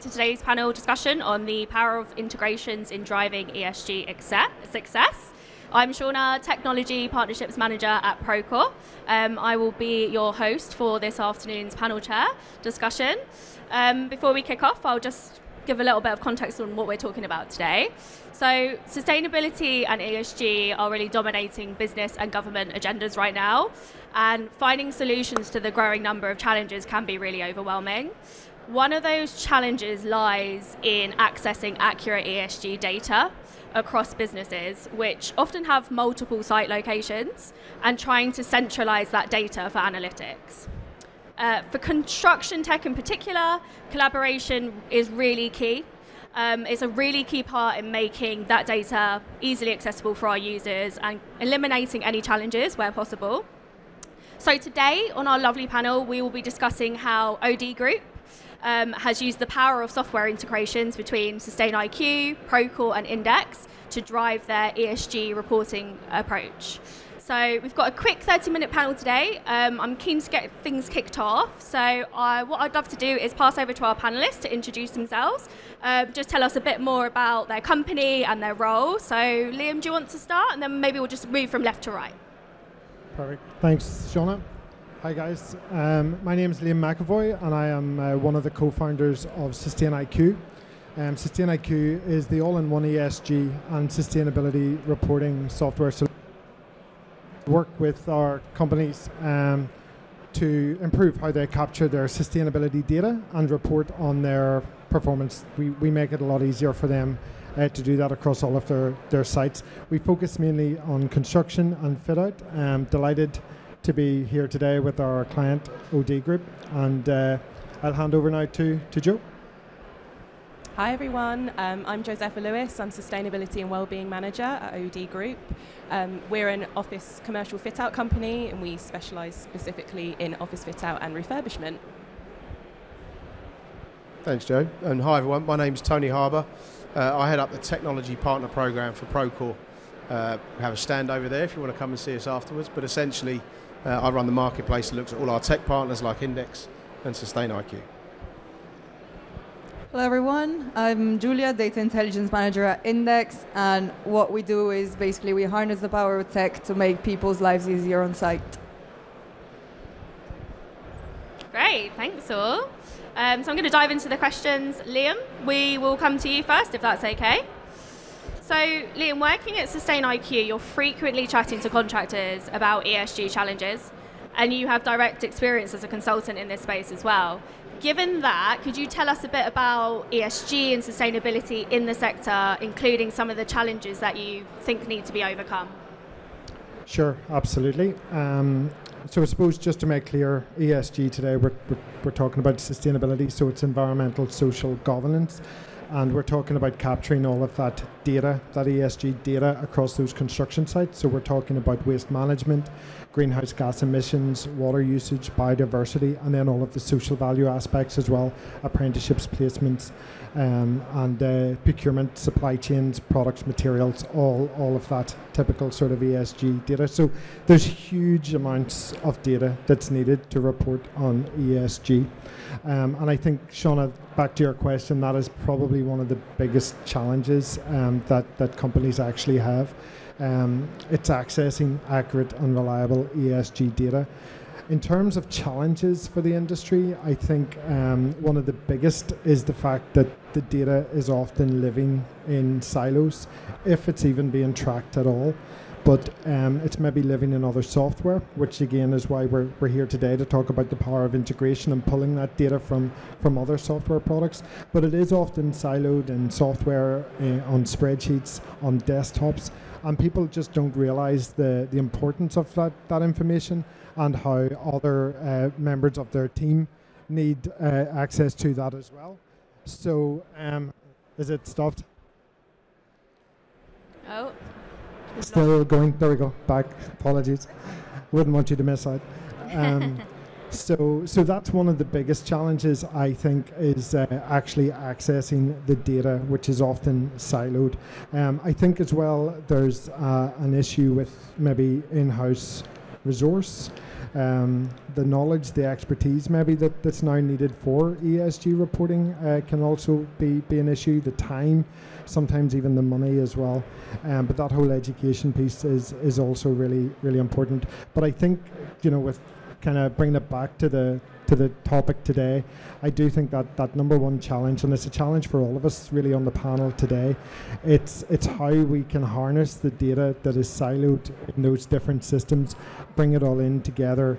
To today's panel discussion on the power of integrations in driving ESG success. I'm Shauna, Technology Partnerships Manager at Procore. I will be your host for this afternoon's panel chair discussion. Before we kick off, I'll just give a little bit of context on what we're talking about today. So sustainability and ESG are really dominating business and government agendas right now, and finding solutions to the growing number of challenges can be really overwhelming. One of those challenges lies in accessing accurate ESG data across businesses, which often have multiple site locations, and trying to centralize that data for analytics. For construction tech in particular, collaboration is really key. It's a really key part in making that data easily accessible for our users and eliminating any challenges where possible. So today on our lovely panel, we will be discussing how OD Group has used the power of software integrations between SustainIQ, Procore and Inndex to drive their ESG reporting approach. So we've got a quick 30-minute panel today. I'm keen to get things kicked off. So what I'd love to do is pass over to our panelists to introduce themselves, just tell us a bit more about their company and their role. So Liam, do you want to start? And then maybe we'll just move from left to right. Perfect. Thanks, Shauna. Hi guys, my name is Liam McAvoy and I am one of the co-founders of SustainIQ. SustainIQ is the all-in-one ESG and sustainability reporting software solution. We work with our companies to improve how they capture their sustainability data and report on their performance. We make it a lot easier for them to do that across all of their sites. We focus mainly on construction and fit-out. Delighted to be here today with our client OD Group, and I'll hand over now to Joe. Hi everyone, I'm Josepha Lewis. I'm Sustainability and Wellbeing Manager at OD Group. We're an office commercial fit-out company and we specialise specifically in office fit-out and refurbishment. Thanks Joe, and hi everyone, my name's Tony Harbour. I head up the Technology Partner Programme for Procore. We have a stand over there if you want to come and see us afterwards, but essentially I run the marketplace that looks at all our tech partners like Inndex and SustainIQ. Hello everyone, I'm Julia, Data Intelligence Manager at Inndex, and what we do is basically we harness the power of tech to make people's lives easier on site. Great, thanks all. So I'm going to dive into the questions. Liam, we will come to you first if that's okay. So, Liam, working at SustainIQ, you're frequently chatting to contractors about ESG challenges, and you have direct experience as a consultant in this space as well. Given that, could you tell us a bit about ESG and sustainability in the sector, including some of the challenges that you think need to be overcome? Sure, absolutely. So I suppose just to make clear, ESG today, we're talking about sustainability, so it's environmental, social governance. And we're talking about capturing all of that data, that ESG data across those construction sites. So we're talking about waste management, greenhouse gas emissions, water usage, biodiversity, and then all of the social value aspects as well, apprenticeships, placements, and procurement, supply chains, products, materials, all of that typical sort of ESG data. So there's huge amounts of data that's needed to report on ESG. And I think, Shauna, back to your question, that is probably one of the biggest challenges that companies actually have. It's accessing accurate and reliable ESG data. In terms of challenges for the industry, I think one of the biggest is the fact that the data is often living in silos, if it's even being tracked at all. But it's maybe living in other software, which again is why we're here today to talk about the power of integration and pulling that data from other software products. But it is often siloed in software, on spreadsheets, on desktops, and people just don't realize the importance of that information and how other members of their team need access to that as well. So is it stopped? Oh. Still going. There we go. Back. Apologies. Wouldn't want you to miss out. So that's one of the biggest challenges, I think, is actually accessing the data, which is often siloed. I think as well there's an issue with maybe in-house resource, the knowledge, the expertise maybe that's now needed for ESG reporting can also be an issue, the time, sometimes even the money as well. But that whole education piece is also really, really important. But I think, with kind of bringing it back to the topic today, I do think that number one challenge, and it's a challenge for all of us really on the panel today, it's how we can harness the data that is siloed in those different systems, bring it all in together,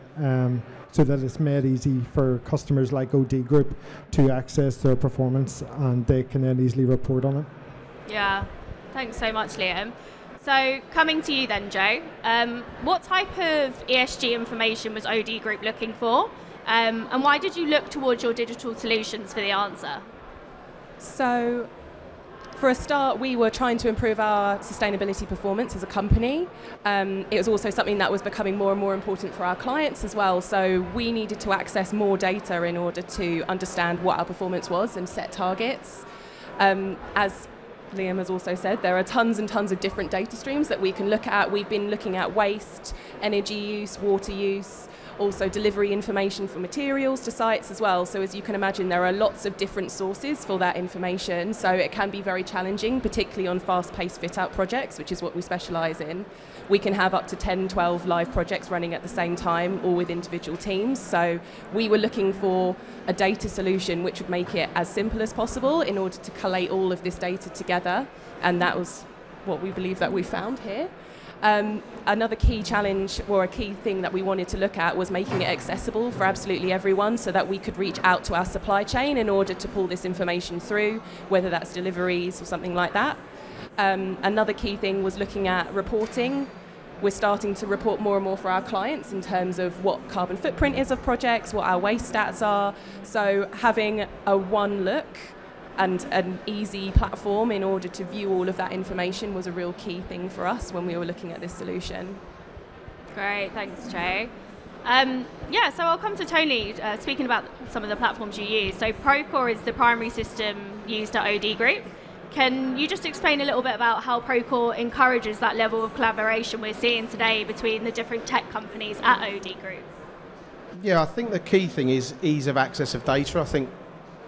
so that it's made easy for customers like OD Group to access their performance, and they can then easily report on it. Yeah, thanks so much, Liam. So coming to you then, Joe, what type of ESG information was OD Group looking for? And why did you look towards your digital solutions for the answer? So, for a start, we were trying to improve our sustainability performance as a company. It was also something that was becoming more and more important for our clients as well. So we needed to access more data in order to understand what our performance was and set targets. As Liam has also said, there are tons and tons of different data streams that we can look at. We've been looking at waste, energy use, water use, also delivery information for materials to sites as well. So as you can imagine, there are lots of different sources for that information. So it can be very challenging, particularly on fast-paced fit-out projects, which is what we specialise in. We can have up to 10, 12 live projects running at the same time, or with individual teams. So we were looking for a data solution which would make it as simple as possible in order to collate all of this data together. And that was what we believe that we found here. Another key challenge, or a key thing that we wanted to look at, was making it accessible for absolutely everyone, so that we could reach out to our supply chain in order to pull this information through, whether that's deliveries or something like that. Another key thing was looking at reporting. We're starting to report more and more for our clients in terms of what carbon footprint is of projects, what our waste stats are. So having a one look and an easy platform in order to view all of that information was a real key thing for us when we were looking at this solution. Great, thanks, Joe. So I'll come to Tony, speaking about some of the platforms you use. So Procore is the primary system used at OD Group. Can you just explain a little bit about how Procore encourages that level of collaboration we're seeing today between the different tech companies at OD Group? Yeah, I think the key thing is ease of access of data. I think,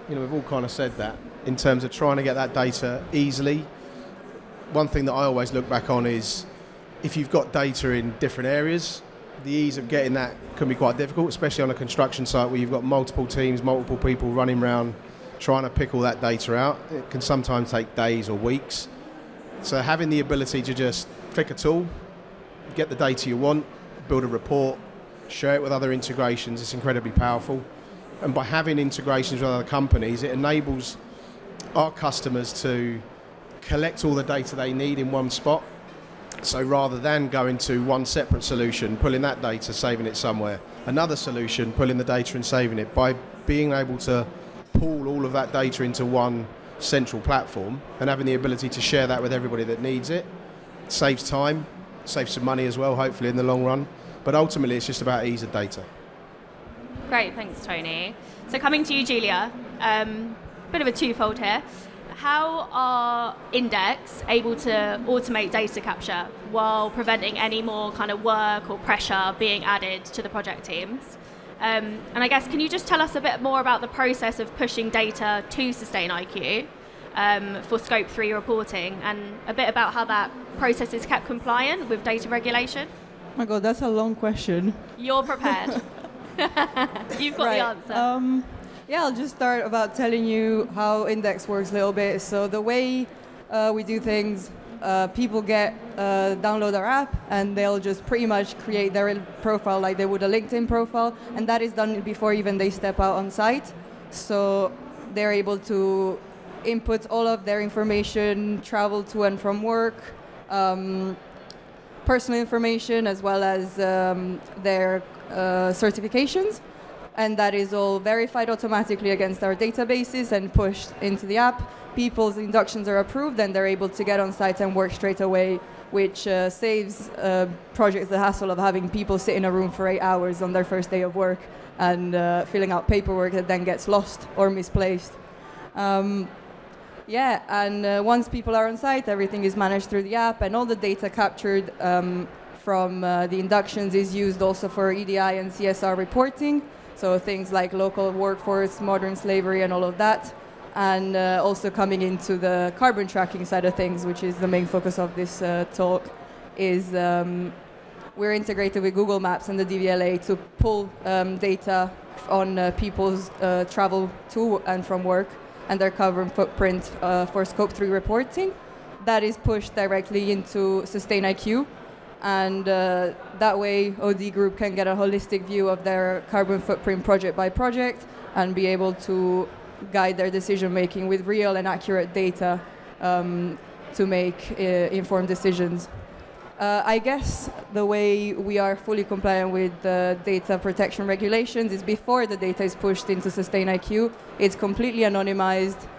we've all kind of said that in terms of trying to get that data easily. One thing that I always look back on is if you've got data in different areas, the ease of getting that can be quite difficult, especially on a construction site where you've got multiple teams, multiple people running around trying to pick all that data out. It can sometimes take days or weeks. So having the ability to just click a tool, get the data you want, build a report, share it with other integrations, it's incredibly powerful. And by having integrations with other companies, it enables our customers to collect all the data they need in one spot. So rather than going to one separate solution, pulling that data, saving it somewhere, another solution, pulling the data and saving it, by being able to pull all of that data into one central platform and having the ability to share that with everybody that needs it, saves time, saves some money as well, hopefully in the long run. But ultimately, it's just about ease of data. Great, thanks, Tony. So coming to you, Julia, bit of a twofold here. How are Inndex able to automate data capture while preventing any more kind of work or pressure being added to the project teams? And I guess, can you just tell us a bit more about the process of pushing data to SustainIQ for Scope 3 reporting, and a bit about how that process is kept compliant with data regulation? Oh my God, that's a long question. You're prepared. You've got the answer. Yeah, I'll just start about telling you how Inndex works a little bit. So the way we do things, people download our app, and they'll just pretty much create their profile like they would a LinkedIn profile, and that is done before even they step out on site. So they're able to input all of their information, travel to and from work, personal information, as well as their certifications. And that is all verified automatically against our databases and pushed into the app. People's inductions are approved, and they're able to get on site and work straight away, which saves projects the hassle of having people sit in a room for 8 hours on their first day of work and filling out paperwork that then gets lost or misplaced. And once people are on site, everything is managed through the app, and all the data captured from the inductions is used also for EDI and CSR reporting, so things like local workforce, modern slavery, and all of that. And also coming into the carbon tracking side of things, which is the main focus of this talk, is we're integrated with Google Maps and the DVLA to pull data on people's travel to and from work and their carbon footprint for Scope 3 reporting. That is pushed directly into SustainIQ, and that way OD Group can get a holistic view of their carbon footprint project by project and be able to guide their decision making with real and accurate data to make informed decisions. I guess the way we are fully compliant with the data protection regulations is before the data is pushed into SustainIQ, it's completely anonymized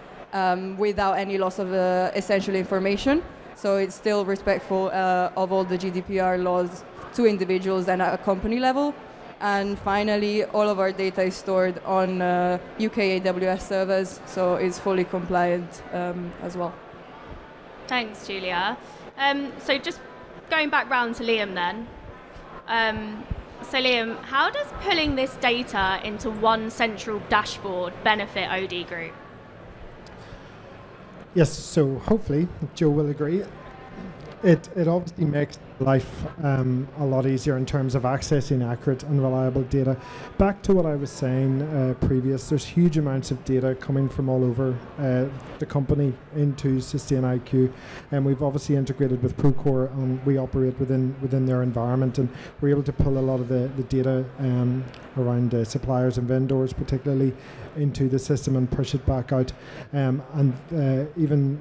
without any loss of essential information. So it's still respectful of all the GDPR laws to individuals and at a company level. And finally, all of our data is stored on UK AWS servers, so it's fully compliant as well. Thanks, Julia. So just going back round to Liam then. So Liam, how does pulling this data into one central dashboard benefit OD Group? Yes, so hopefully Joe will agree. It obviously makes life a lot easier in terms of accessing accurate and reliable data. Back to what I was saying previous, there's huge amounts of data coming from all over the company into SustainIQ, and we've obviously integrated with Procore, and we operate within their environment, and we're able to pull a lot of the data around suppliers and vendors particularly into the system and push it back out, and even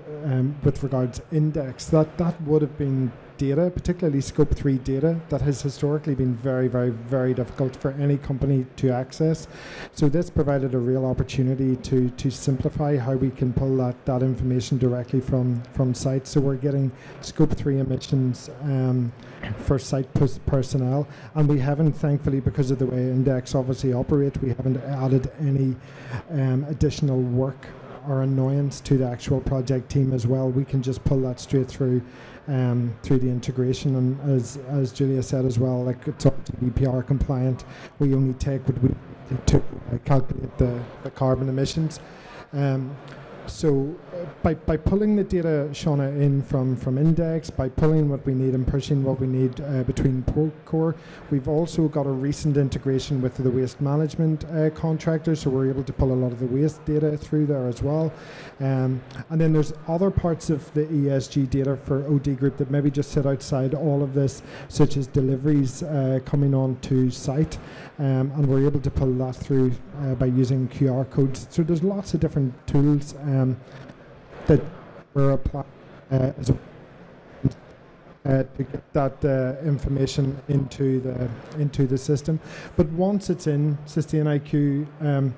with regards to Index, that would have been data, particularly Scope 3 data, that has historically been very, very, very difficult for any company to access. So this provided a real opportunity to simplify how we can pull that information directly from site. So we're getting Scope 3 emissions for site personnel, and we haven't, thankfully, because of the way Index obviously operate, we haven't added any additional work or annoyance to the actual project team as well. We can just pull that straight through the integration, and as Julia said as well, like it's up to GDPR compliant. We only take what we need to calculate the carbon emissions. So by pulling the data, Shauna, in from Index, by pulling what we need and pushing what we need between Procore, we've also got a recent integration with the waste management contractors, so we're able to pull a lot of the waste data through there as well. And then there's other parts of the ESG data for OD Group that maybe just sit outside all of this, such as deliveries coming on to site, and we're able to pull that through by using QR codes. So there's lots of different tools that we're applying to get that information into the system. But once it's in SustainIQ,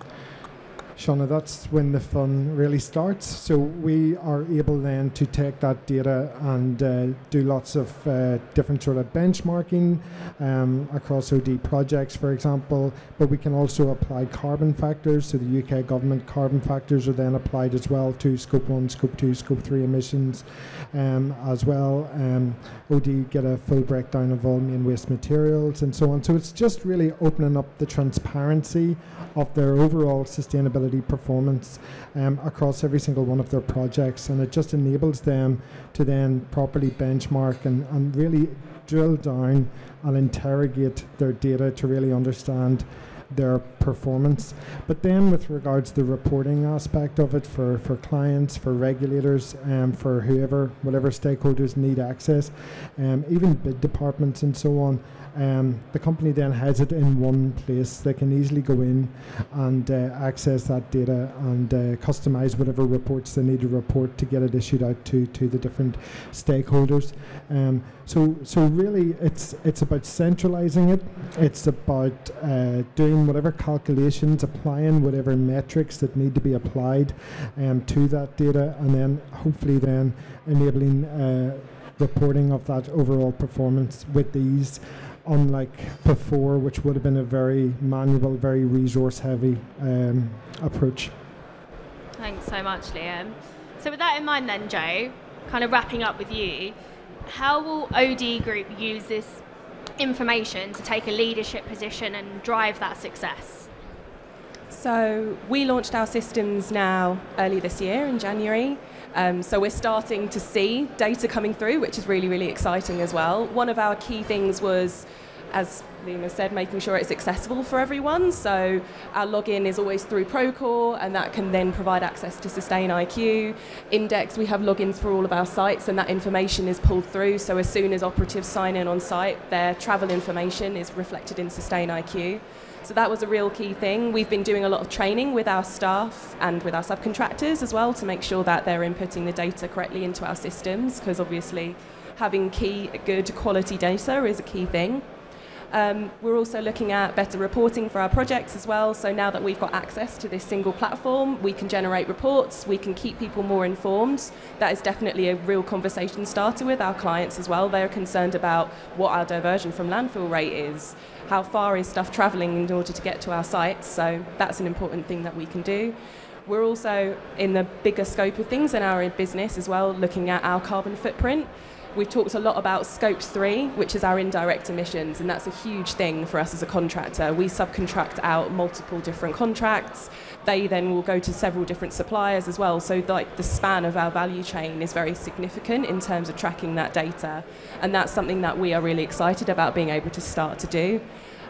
Shauna, that's when the fun really starts. So we are able then to take that data and do lots of different sort of benchmarking across OD projects, for example, but we can also apply carbon factors. So the UK government carbon factors are then applied as well to Scope 1, Scope 2, Scope 3 emissions as well. OD get a full breakdown of all main waste materials and so on. So it's just really opening up the transparency of their overall sustainability performance across every single one of their projects, and it just enables them to then properly benchmark and really drill down and interrogate their data to really understand their performance. But then with regards to the reporting aspect of it for clients, for regulators, for whatever stakeholders need access, even bid departments and so on, the company then has it in one place. They can easily go in and access that data and customize whatever reports they need to report to get it issued out to the different stakeholders. So really it's about centralizing it. It's about doing whatever calculations, applying whatever metrics that need to be applied to that data, and then hopefully then enabling reporting of that overall performance with ease, unlike before, which would have been a very manual, very resource-heavy approach. Thanks so much, Liam. So with that in mind then, Joe, kind of wrapping up with you, how will OD Group use this information to take a leadership position and drive that success? So we launched our systems now early this year in January. So we're starting to see data coming through, which is really, really exciting as well. One of our key things was, as Lena said, making sure it's accessible for everyone. So our login is always through Procore, and that can then provide access to SustainIQ. Index, we have logins for all of our sites, and that information is pulled through. So as soon as operatives sign in on site, their travel information is reflected in SustainIQ. So that was a real key thing. We've been doing a lot of training with our staff and with our subcontractors as well to make sure that they're inputting the data correctly into our systems, because obviously having good quality data is a key thing. We're also looking at better reporting for our projects as well. So now that we've got access to this single platform, we can generate reports, we can keep people more informed. That is definitely a real conversation starter with our clients as well. They're concerned about what our diversion from landfill rate is, how far is stuff travelling in order to get to our sites. So that's an important thing that we can do. We're also, in the bigger scope of things in our business as well, looking at our carbon footprint. We've talked a lot about Scope 3, which is our indirect emissions, and that's a huge thing for us as a contractor. We subcontract out multiple different contracts. They then will go to several different suppliers as well. So like the span of our value chain is very significant in terms of tracking that data. And that's something that we are really excited about being able to start to do.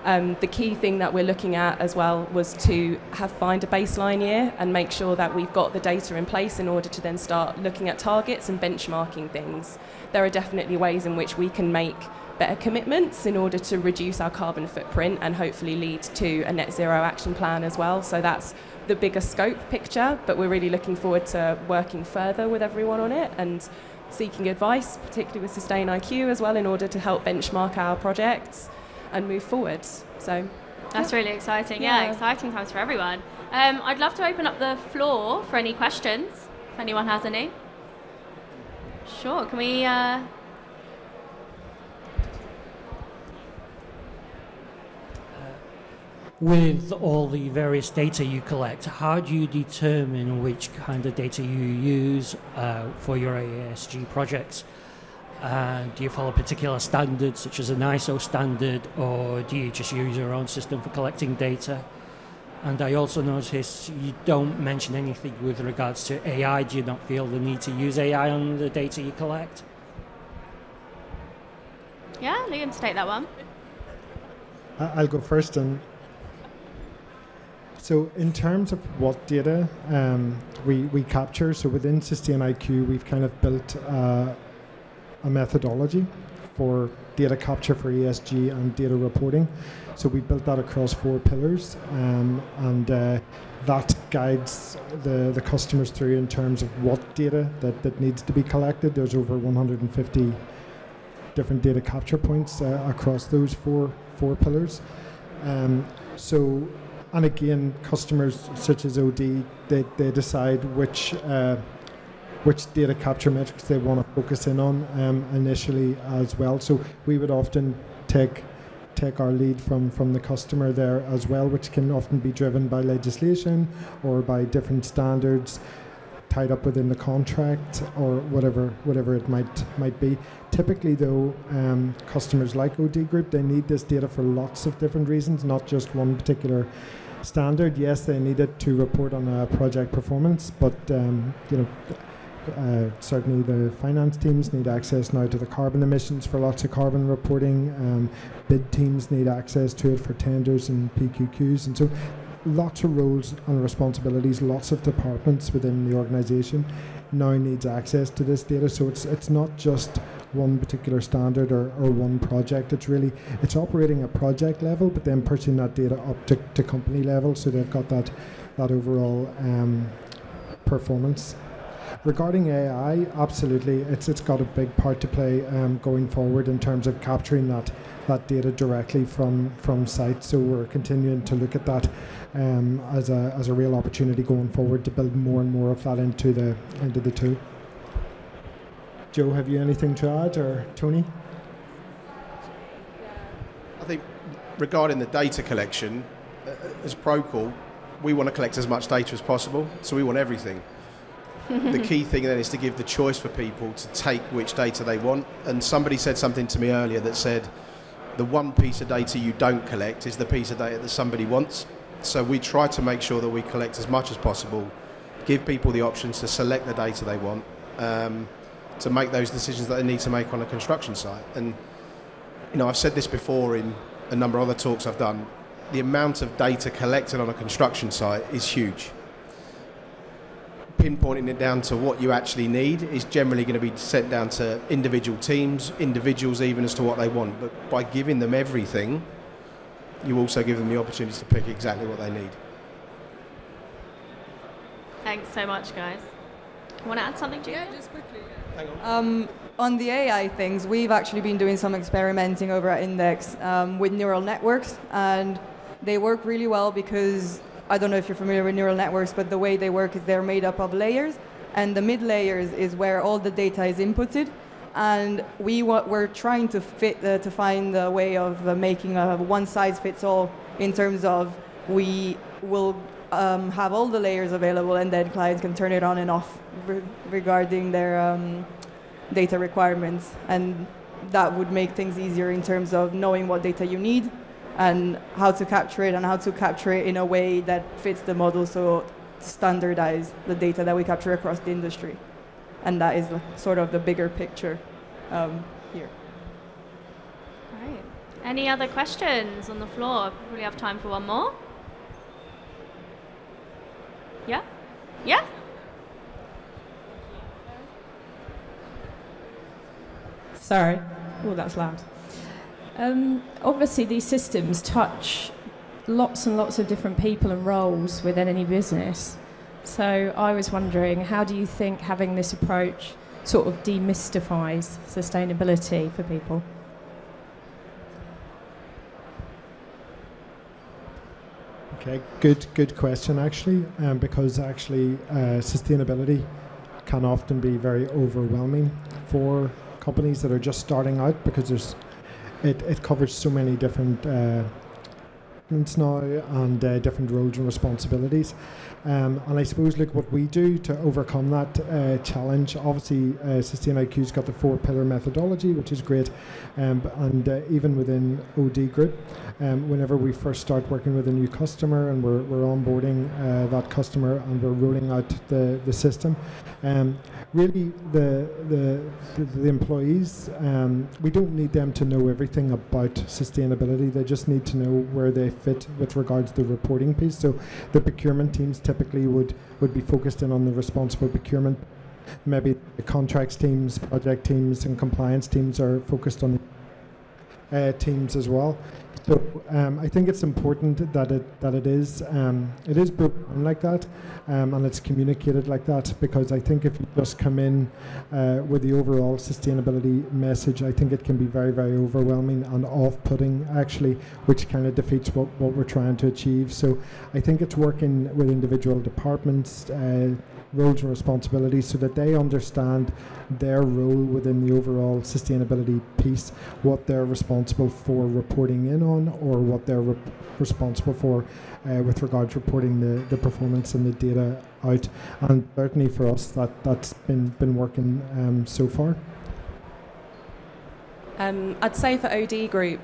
The key thing that we're looking at as well was to find a baseline year and make sure that we've got the data in place in order to then start looking at targets and benchmarking things. There are definitely ways in which we can make better commitments in order to reduce our carbon footprint and hopefully lead to a net zero action plan as well. So that's the bigger scope picture, but we're really looking forward to working further with everyone on it and seeking advice, particularly with SustainIQ as well, in order to help benchmark our projects and move forward. So that's really exciting. Yeah, exciting times for everyone. I'd love to open up the floor for any questions, if anyone has any. Sure, can we... With all the various data you collect, how do you determine which kind of data you use for your ESG projects? Do you follow particular standards, such as an ISO standard, or do you just use your own system for collecting data? And I also notice you don't mention anything with regards to AI. Do you not feel the need to use AI on the data you collect? Yeah, Liam, to take that one. I'll go first. So in terms of what data we capture, so within SustainIQ, we've kind of built a methodology for data capture for ESG and data reporting. So we built that across 4 pillars, and that guides the customers through in terms of what data that needs to be collected. There's over 150 different data capture points across those four pillars. And again, customers such as OD, they decide which data capture metrics they want to focus in on initially as well. So we would often take our lead from the customer there as well, which can often be driven by legislation or by different standards tied up within the contract or whatever it might be. Typically though, customers like OD Group, they need this data for lots of different reasons, not just one particular standard. Yes, they need it to report on a project performance, but certainly the finance teams need access now to the carbon emissions for lots of carbon reporting. Bid teams need access to it for tenders and PQQs, and so lots of roles and responsibilities, lots of departments within the organisation now needs access to this data. So it's not just one particular standard or one project. It's operating at project level, but then pushing that data up to company level, so they've got that overall performance. Regarding AI, absolutely, it's got a big part to play going forward in terms of capturing that data directly from site. So we're continuing to look at that as a real opportunity going forward to build more and more of that into the tool. Joe, have you anything to add, or Tony? I think regarding the data collection, as Procore, we want to collect as much data as possible, so we want everything. The key thing then is to give the choice for people to take which data they want. And somebody said something to me earlier that said, the one piece of data you don't collect is the piece of data that somebody wants. So we try to make sure that we collect as much as possible, give people the options to select the data they want, to make those decisions that they need to make on a construction site. And I've said this before in a number of other talks I've done, the amount of data collected on a construction site is huge. Pinpointing it down to what you actually need is generally going to be sent down to individual teams, individuals even, as to what they want. But by giving them everything, you also give them the opportunity to pick exactly what they need. Thanks so much, guys. Want to add something, Julia? Yeah, just quickly. Hang on. On the AI things, we've actually been doing some experimenting over at Index with neural networks, and they work really well because, I don't know if you're familiar with neural networks, but the way they work is they're made up of layers, and the mid layers is where all the data is inputted, and we're trying to find a way of making a one-size-fits-all in terms of we will have all the layers available, and then clients can turn it on and off regarding their data requirements, and that would make things easier in terms of knowing what data you need and how to capture it, and how to capture it in a way that fits the model, so standardize the data that we capture across the industry. And that is sort of the bigger picture here. Great. Any other questions on the floor? Probably have time for one more. Yeah? Yeah? Sorry. Oh, that's loud. Obviously, these systems touch lots and lots of different people and roles within any business. So I was wondering, how do you think having this approach sort of demystifies sustainability for people? Okay, good question actually, because actually sustainability can often be very overwhelming for companies that are just starting out, because it covers so many different now and different roles and responsibilities. And I suppose, look, what we do to overcome that challenge, obviously SustainIQ's got the 4-pillar methodology, which is great, and even within OD Group, whenever we first start working with a new customer and we're onboarding that customer and we're rolling out the system, really the employees, we don't need them to know everything about sustainability. They just need to know where they fit with regards to the reporting piece. So the procurement teams typically would be focused in on the responsible procurement. Maybe the contracts teams, project teams and compliance teams are focused on the teams as well. So I think it's important that it is broken like that, and it's communicated like that, because I think if you just come in with the overall sustainability message, I think it can be very, very overwhelming and off-putting actually, which kind of defeats what we're trying to achieve. So I think it's working with individual departments, roles and responsibilities, so that they understand their role within the overall sustainability piece, what they're responsible for reporting in on, or what they're responsible for with regards to reporting the performance and the data out. And certainly for us, that's been working so far. I'd say for OD Group,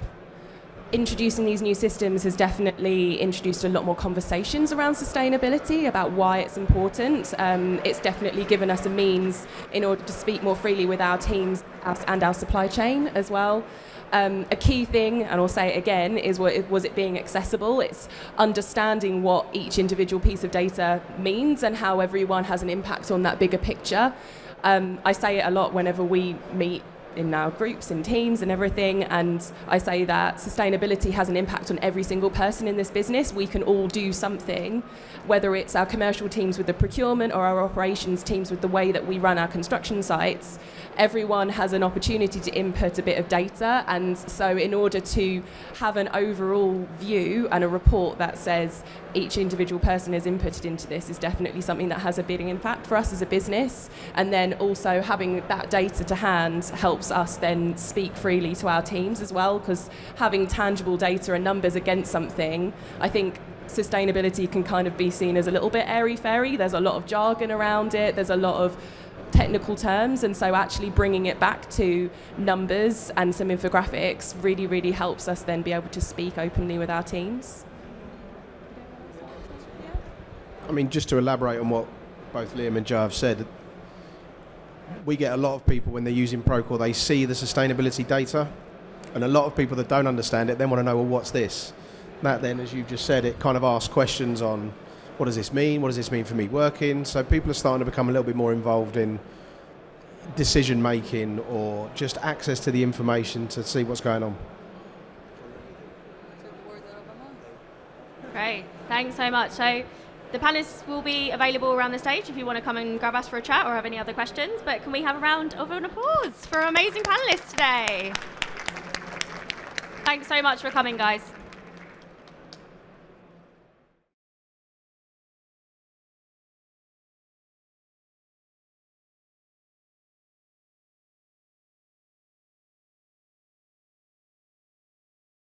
introducing these new systems has definitely introduced a lot more conversations around sustainability, about why it's important. It's definitely given us a means in order to speak more freely with our teams and our supply chain as well. A key thing, and I'll say it again, is was it being accessible. It's understanding what each individual piece of data means and how everyone has an impact on that bigger picture. I say it a lot whenever we meet in our groups and teams and everything, and I say that sustainability has an impact on every single person in this business. We can all do something, whether it's our commercial teams with the procurement or our operations teams with the way that we run our construction sites. Everyone has an opportunity to input a bit of data, and so in order to have an overall view and a report that says each individual person is inputted into this is definitely something that has a big impact for us as a business. And then also having that data to hand helps us then speak freely to our teams as well, because having tangible data and numbers against something, I think sustainability can kind of be seen as a little bit airy-fairy. There's a lot of jargon around it. There's a lot of technical terms, and so actually bringing it back to numbers and some infographics really, really helps us then be able to speak openly with our teams. I mean, just to elaborate on what both Liam and Joe have said, we get a lot of people when they're using Procore, they see the sustainability data, and a lot of people that don't understand it then want to know, well, what's this? That then, as you've just said, it kind of asks questions on what does this mean? What does this mean for me working? So people are starting to become a little bit more involved in decision making or just access to the information to see what's going on. Great, thanks so much. So the panelists will be available around the stage if you want to come and grab us for a chat or have any other questions. But can we have a round of an applause for our amazing panelists today? Thanks so much for coming, guys.